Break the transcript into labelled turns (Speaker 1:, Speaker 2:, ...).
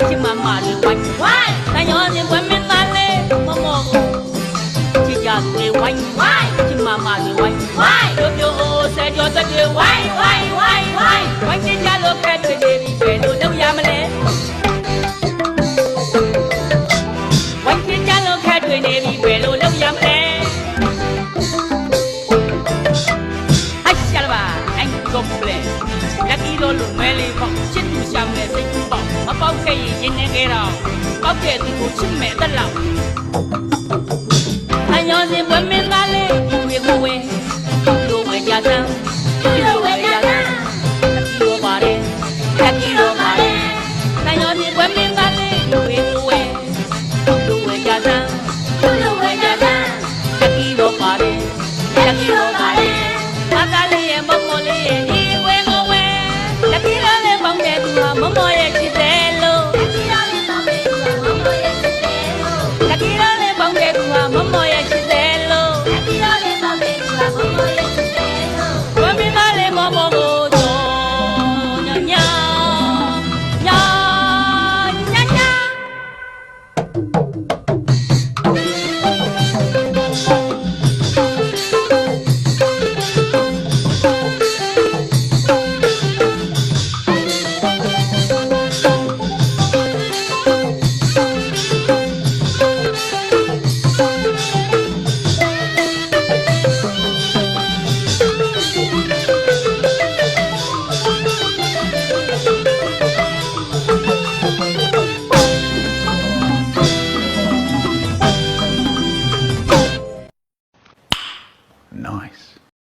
Speaker 1: ချစ်မမလေးဝိုင်းတန်ရောစင်ပွဲမင်းသားလေးမမောကိုချစ်ကြသူလေးဝိုင်းချစ်မမလေးဝိုင်းတို့ပြိုဆယ်ကျော်သက်တွေဝိုင်းချစ်ကြလို့ခဲတွေ့နေပြီဘယ်လိုလုပ်ရမလဲဝိုင်းချစ်ကြလို့ခဲတွေ့နေပြီဘယ်လိုလုပ်ရမလဲတော့ပလဲလက်ကြီးတော့လူမဲလေးပေါ့ချစ်သူရှာမဲ့စိတ်ကူးပေါ့မပေါက်ခဲ့ရင်ရင်နေခဲ့တော့ပေါက်တဲ့သူကိုချစ်မဲ့တက်လောက်အညောစင်ပွဲမင်းသားလေးဒီဝေကိုဝဲတို့ဝဲကြစမ်းတို့ဝဲကြစမ်းလက်ကြီးတော့ပါတယ်လက်ကြီးတော့ပါတယ်အညောစင်ပွဲမင်းသားလေးဒီဝေကိုဝဲတို့ဝဲကြစမ်းတို့ဝဲကြစမ်းလက်ကြီးတော့ပါတယ်လက်ကြီးတော့ပါတယ်အကားလေးရဲ့မမော်လေးရဲ့ဒီဝဲကိုဝဲလက်ကြီးတော့လေးပေါင်းတဲ့သူဟာမမော်ရဲ့ချစ်တယ်လို့လက်ကြီးတော့လေးပေါင်းတဲ့သူဟာမမော်ရဲ့ချစ်တယ်လို့ဝမ်းမင်းသားလေးမော်မော်ကိုကြောညာညာညာညာညာ
Speaker 2: Nice.